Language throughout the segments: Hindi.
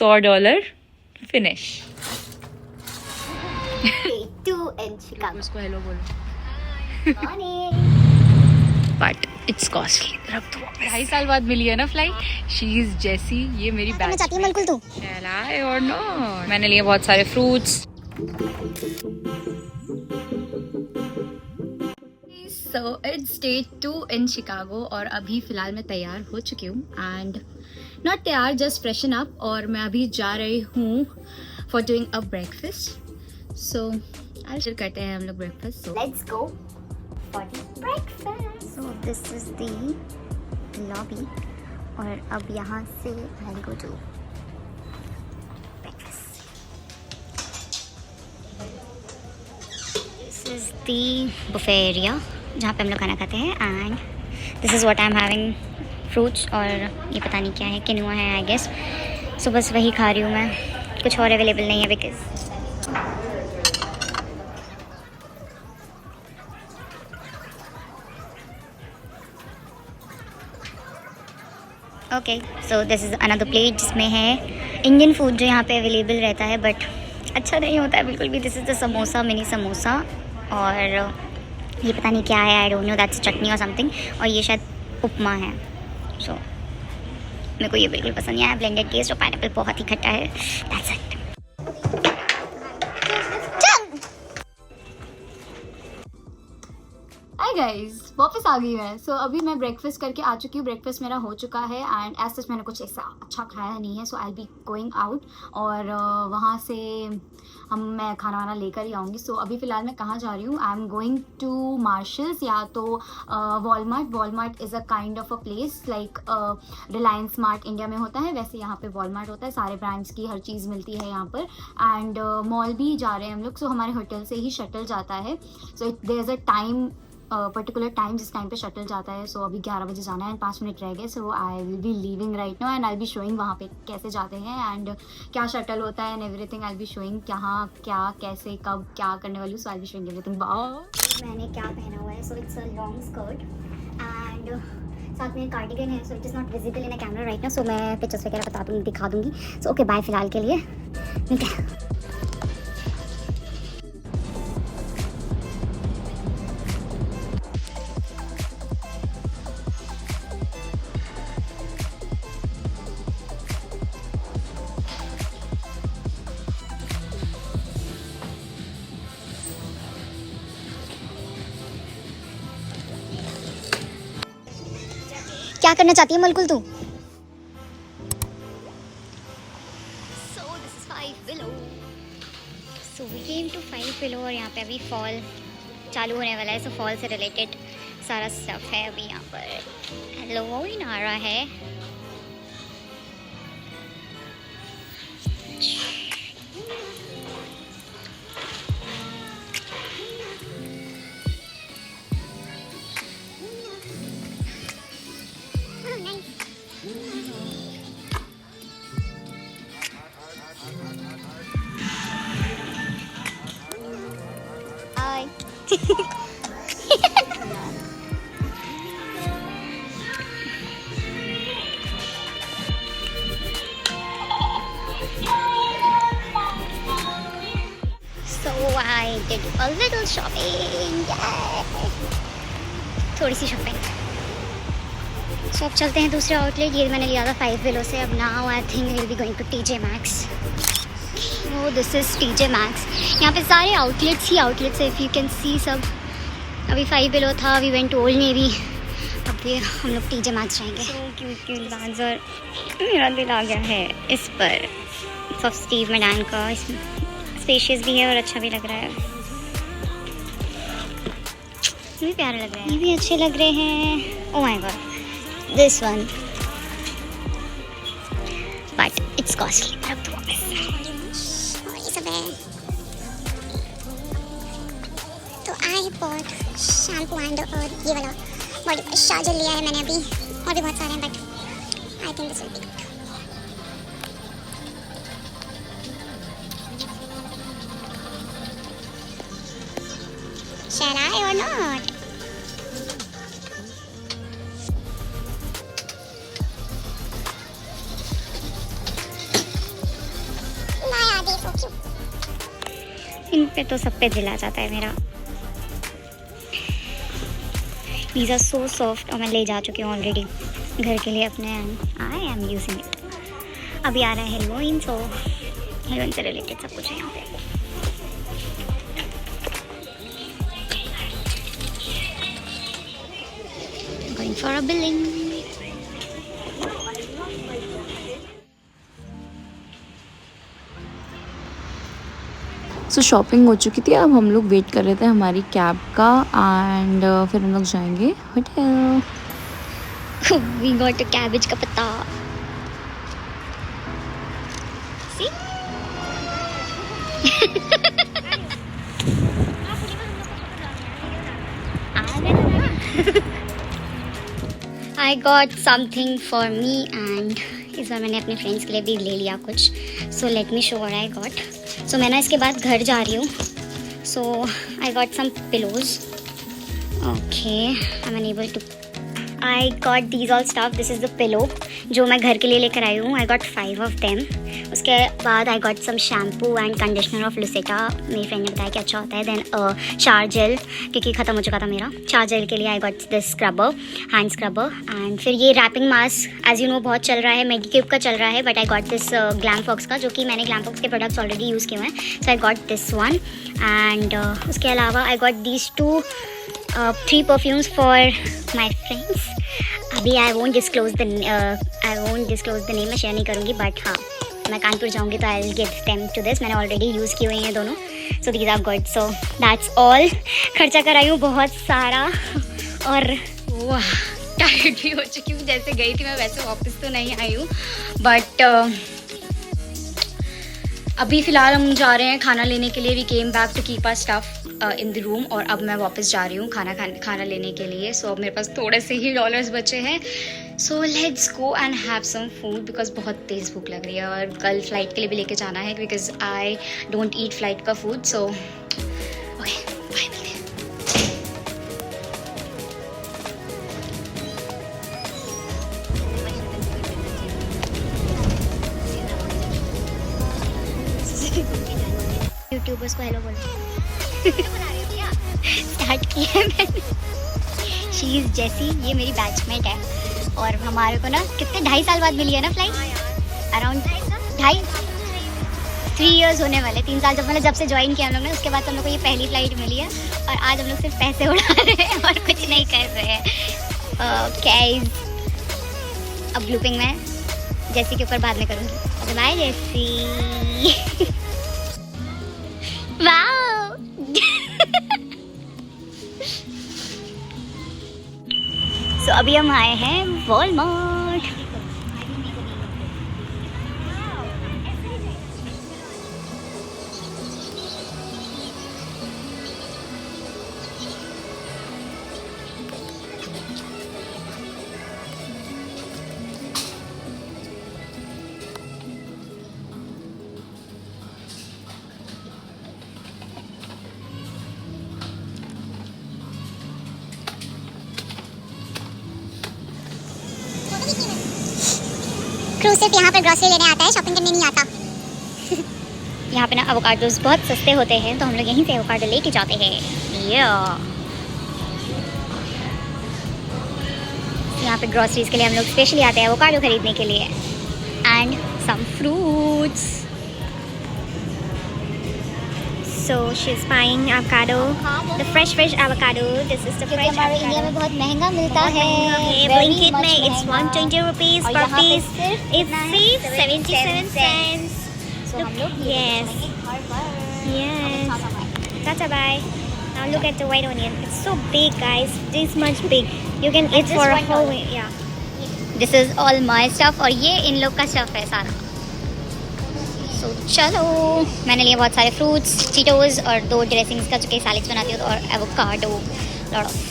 $100 फिनिश। उसको हेलो बोलो। But it's costly. रख दो। 2.5 साल बाद मिली है ना फ्लाइट। शी इज जैसी, ये मेरी बैच में। मलकुल तू Shall I or not? मैंने लिए बहुत सारे fruits. So it's day 2 in Chicago और अभी फ़िलहाल मैं तैयार हो चुकी हूँ एंड नॉट तैयार, जस्ट फ्रेशन अप, और मैं अभी जा रही हूँ for doing a breakfast. So आज करते हैं हम लोग breakfast. So let's go for the breakfast. So this is the lobby और अब यहाँ से I go to breakfast. This is the buffet area जहाँ पे हम लोग खाना खाते हैं and this is what I am having, fruits और ये पता नहीं क्या है, किनुआ है आई गेस। सो बस वही खा रही हूँ मैं, कुछ और अवेलेबल नहीं है because okay. So this is another plate जिसमें है इंडियन फूड जो यहाँ पे अवेलेबल रहता है बट अच्छा नहीं होता है बिल्कुल भी। This is the samosa, mini samosa, और ये पता नहीं क्या है, आई डोंट नो, दैट्स चटनी और समथिंग, और ये शायद उपमा है। सो मेरे को ये बिल्कुल पसंद नहीं आया। ब्लेंडेड टेस्ट और पाइनएप्पल बहुत ही खट्टा है। That's it. हाय गाइस, वापस आ गई मैं। सो अभी मैं ब्रेकफास्ट करके आ चुकी हूँ। ब्रेकफास्ट मेरा हो चुका है एंड एज सच मैंने कुछ ऐसा अच्छा खाया नहीं है। So I be going out और वहाँ से मैं खाना वाना लेकर ही आऊँगी। सो अभी फ़िलहाल मैं कहाँ जा रही हूँ? I am going to Marshalls या तो Walmart. Walmart is a kind of a place like Reliance smart India में होता है, वैसे यहाँ पे वॉलमार्ट होता है। सारे ब्रांड्स की हर चीज़ मिलती है यहाँ पर एंड मॉल भी जा रहे हैं हम लोग। सो हमारे होटल से ही शटल जाता है। So there is a time, particular time जिस टाइम पे शटल जाता है। सो अभी 11 बजे जाना है एंड 5 मिनट रह गए। So I will be leaving right now and I be showing वहाँ पे कैसे जाते हैं एंड क्या शटल होता है and everything. I be showing कहाँ क्या कैसे कब क्या करने वाली हूँ। सो आई बी शोइंग एवरीथिंग। बाय। मैंने क्या पहना हुआ है? So it's a long skirt and साथ में कार्डिगन है। So it is not visible in a camera right ना। सो मैं पिक्चर्स वगैरह बता दूँगी, दिखा दूँगी। सो ओके बाय फिलहाल के लिए, मिलते हैं। क्या करना चाहती है मलकुल तू? So this is 5 below. So we came to 5 below और यहाँ पे अभी फॉल चालू होने वाला है। सो फॉल से रिलेटेड सारा स्टफ है अभी यहाँ पर। हेलोवीन आ रहा है। Hi. So I did a little shopping. Yay! थोड़ी सी शॉपिंग। सो अब चलते हैं दूसरे आउटलेट। ये मैंने लिया था 5 below से। अब now I think will be going to TJ Maxx। वो दिस इज़ TJ Maxx। यहाँ पे सारे आउटलेट्स ही आउटलेट्स है, इफ़ यू कैन सी सब। अभी 5 below था, वी वेंट ओल्ड नेवी, अब भी हम लोग TJ Maxx जाएंगे। सो क्यूट क्यूट गाजर, मेरा दिल आ गया है इस पर। सब स्टीव मैडान का, स्पेशियस भी है और अच्छा भी लग रहा है। ये भी प्यारे लग रहे हैं, ये भी अच्छे लग रहे हैं। Oh my God, this one, but it's costly. रख दो वापस। ये सब है। तो आई बॉट शैम्पू एंड और ये वाला बॉडी वॉश चार्जर लिया है मैंने अभी, और भी बहुत सारे हैं but I think this will be good. Shall I or not? इन पे तो सब पे दिल आ जाता है मेरा। These are so soft और मैं ले जा चुकी हूँ ऑलरेडी घर के लिए अपने, and I am using it. अभी आ रहा है हेलोइन, सो हेलोइन से रिलेटेड सब कुछ है यहाँ पे। Going for a billing. So shopping हो चुकी थी, अब हम लोग वेट कर रहे थे हमारी कैब का, एंड फिर हम लोग जाएंगे hotel. We got a cabbage का पत्ता। See? I got something for me and इस बार मैंने अपने फ्रेंड्स के लिए भी ले लिया कुछ। So let me show what I got. So मैं ना इसके बाद घर जा रही हूँ। So I got some pillows. Okay, I'm unable to. I got these all stuff. This is the pillow जो मैं घर के लिए लेकर आई हूँ। I got 5 of them. उसके बाद I got some shampoo and conditioner of Lucetta. मेरी फ्रेंड ने बताया कि अच्छा होता है। Then shower gel क्योंकि ख़त्म हो चुका था मेरा। shower gel के लिए I got this scrubber, hand scrubber. And फिर ये wrapping mask, as you know बहुत चल रहा है, Medicube का चल रहा है, but I got this Glam Fox का, जो कि मैंने Glam Fox के products already यूज़ किए हुए हैं। So I got this one. And उसके अलावा I got these 3 perfumes for my friends. अभी I won't disclose the name, मैं शेयर नहीं करूँगी, बट हाँ मैं कानपुर जाऊँगी तो I'll give them to this. मैंने ऑलरेडी यूज़ किए हुए हैं दोनों, so these are good. So that's all. खर्चा कराई हूँ बहुत सारा, और वाह टायर्ड भी हो चुकी हूँ। जैसे गई थी मैं वैसे वापस तो नहीं आई हूँ, बट अभी फ़िलहाल हम जा रहे हैं खाना लेने के लिए। We came back to keep our stuff in the room, और अब मैं वापस जा रही हूँ खाना लेने के लिए। सो अब मेरे पास थोड़े से ही डॉलर्स बचे हैं। So let's go and have some food, because बहुत तेज़ भूख लग रही है, और कल फ्लाइट के लिए भी लेके जाना है, because I don't eat flight का food. So okay bye. Youtubers को हेलो बोलो। स्टार्ट किया है मैंने। शी इज़ जैसी, ये मेरी बैचमेट है, और हमारे को ना कितने 2.5 साल बाद मिली है ना फ्लाइट, अराउंड 3 इयर्स होने वाले, 3 साल जब से ज्वाइन किया हम लोग ने, उसके बाद हम लोग को ये पहली फ्लाइट मिली है, और आज हम लोग सिर्फ पैसे उड़ा रहे हैं और कुछ नहीं कर रहे हैं। गाइस अब ग्रुपिंग में जैसी के ऊपर बाद में करूँगी। बाय जैसी। वाओ सो अभी हम आए हैं वॉलमार्ट। क्रू सिर्फ यहाँ पर ग्रॉसरी लेने आता है, शॉपिंग करने नहीं आता। यहाँ पे ना एवोकाडोस बहुत सस्ते होते हैं, तो हम लोग यहीं से एवोकाडो लेके जाते हैं। यहाँ पे ग्रॉसरीज के लिए हम लोग स्पेशली आते हैं एवोकाडो खरीदने के लिए, and some fruits. So she's buying avocado, the fresh avocado. This is the fresh avocado. हमारे इंडिया में बहुत महंगा मिलता है। Blinkit में it's 120 rupees per piece. It's 77 cents. So हम लोग yes. That's a buy. Now look at the white onion. It's so big, guys. This much big. You can eat for a whole week. Yeah. This is all my stuff, और ये इन लोग का stuff है सारा। So, चलो मैंने लिए बहुत सारे फ्रूट्स, चीटोस, और 2 ड्रेसिंग्स का जो कि सैलेड्स बनाती हूँ, और avocado, lot of.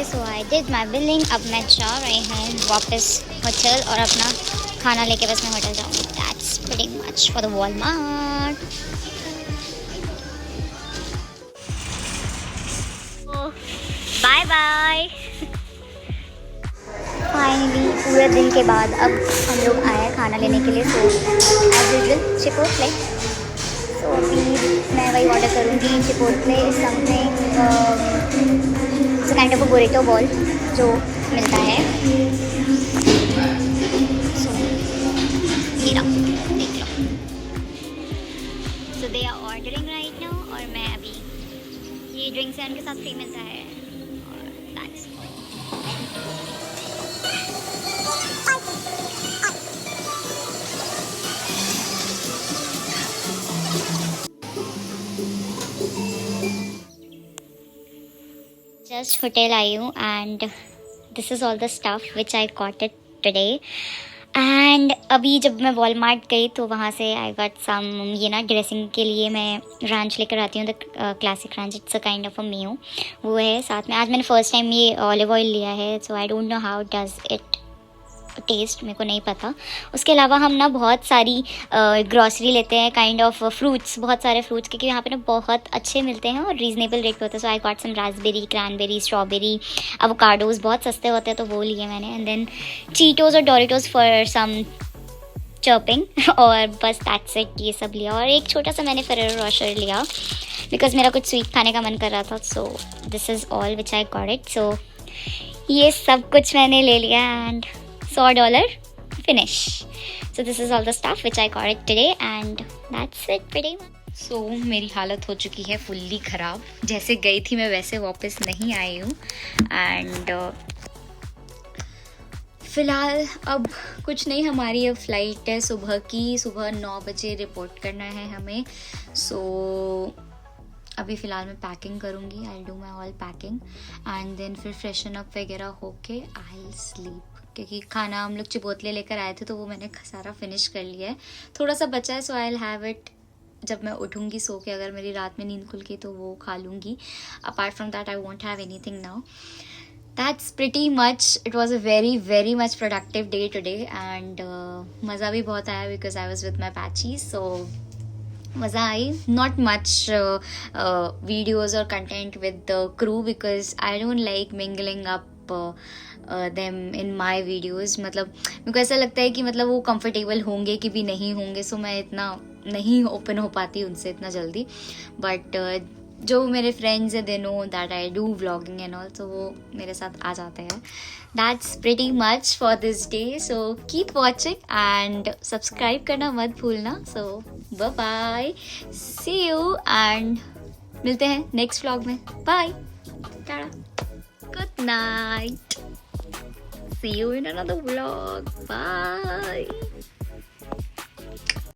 So I did my billing. अब मैं जा रही हूँ वापस होटल और अपना खाना लेके बस मैं होटल जाऊँगी। That's pretty much for the Walmart. Bye bye. Finally पूरे दिन के बाद अब हम लोग आए हैं खाना लेने के लिए। So as usual Chipotle. So अभी मैं वही ऑर्डर करूँगी। Chipotle is something kind of a burrito bowl जो मिलता है। सो ये रहा, देख लो। So they are ordering right now और मैं अभी ये ड्रिंक्स है उनके साथ फ्री मिलता है और दैट्स जस्ट होटल आई हूँ and this is all the stuff which I got it today. And अभी जब मैं वॉलमार्ट गई तो वहाँ से आई गॉट सम ये ना ड्रेसिंग के लिए मैं रैंच लेकर आती हूँ, the classic ranch. It's a kind of a mayo, वो है साथ में। आज मैंने फ़र्स्ट टाइम ये ऑलिव ऑयल लिया है, so I don't know how does it taste, मेरे को नहीं पता। उसके अलावा हम ना बहुत सारी ग्रॉसरी लेते हैं, काइंड ऑफ फ्रूट्स, बहुत सारे फ्रूट्स, क्योंकि यहाँ पे ना बहुत अच्छे मिलते हैं और रीज़नेबल रेट पे होते हैं। So I got some raspberry, cranberry, strawberry, avocados, बहुत सस्ते होते हैं तो वो लिए मैंने। एंड देन चीटोज़ और डोरिटोज़ फॉर सम चर्पिंग और बस दैट्स इट, ये सब लिया। और एक छोटा सा मैंने फेरेरो रोशर लिया बिकॉज मेरा कुछ स्वीट खाने का मन कर रहा था। So this is all which I got it. So ये सब कुछ मैंने ले लिया and $100 finish. So this is all the stuff which I got it today and that's it pretty much. So मेरी हालत हो चुकी है फुल्ली ख़राब। जैसे गई थी मैं वैसे वापस नहीं आई हूँ एंड फ़िलहाल अब कुछ नहीं, हमारी अब फ्लाइट है सुबह की, सुबह 9 बजे रिपोर्ट करना है हमें। सो अभी फ़िलहाल मैं पैकिंग करूँगी, I do my all packing and then फिर फ्रेशन अप वगैरह होके आई स्लीप, क्योंकि खाना हम लोग चिपोटले लेकर आए थे तो वो मैंने सारा फिनिश कर लिया है। थोड़ा सा बचा है, so I will have it जब मैं उठूँगी सो के, अगर मेरी रात में नींद खुल गई तो वो खा लूँगी। Apart from that I won't have anything now. That's pretty much. It was a very much productive day today and मज़ा भी बहुत आया because I was with my पैची। सो मज़ा आई। नॉट मच वीडियोज़ और content with the crew because I don't like mingling up them in my videos. मतलब मेरे को ऐसा लगता है कि मतलब वो कंफर्टेबल होंगे कि भी नहीं होंगे, सो मैं इतना नहीं ओपन हो पाती उनसे इतना जल्दी। बट जो मेरे फ्रेंड्स हैं they know that I do vlogging and all, तो वो मेरे साथ आ जाते हैं। That's pretty much for this day. So keep watching and subscribe करना मत भूलना। So bye bye, see you and मिलते हैं नेक्स्ट व्लॉग में। Bye, tata, good night, see you in another vlog. Bye.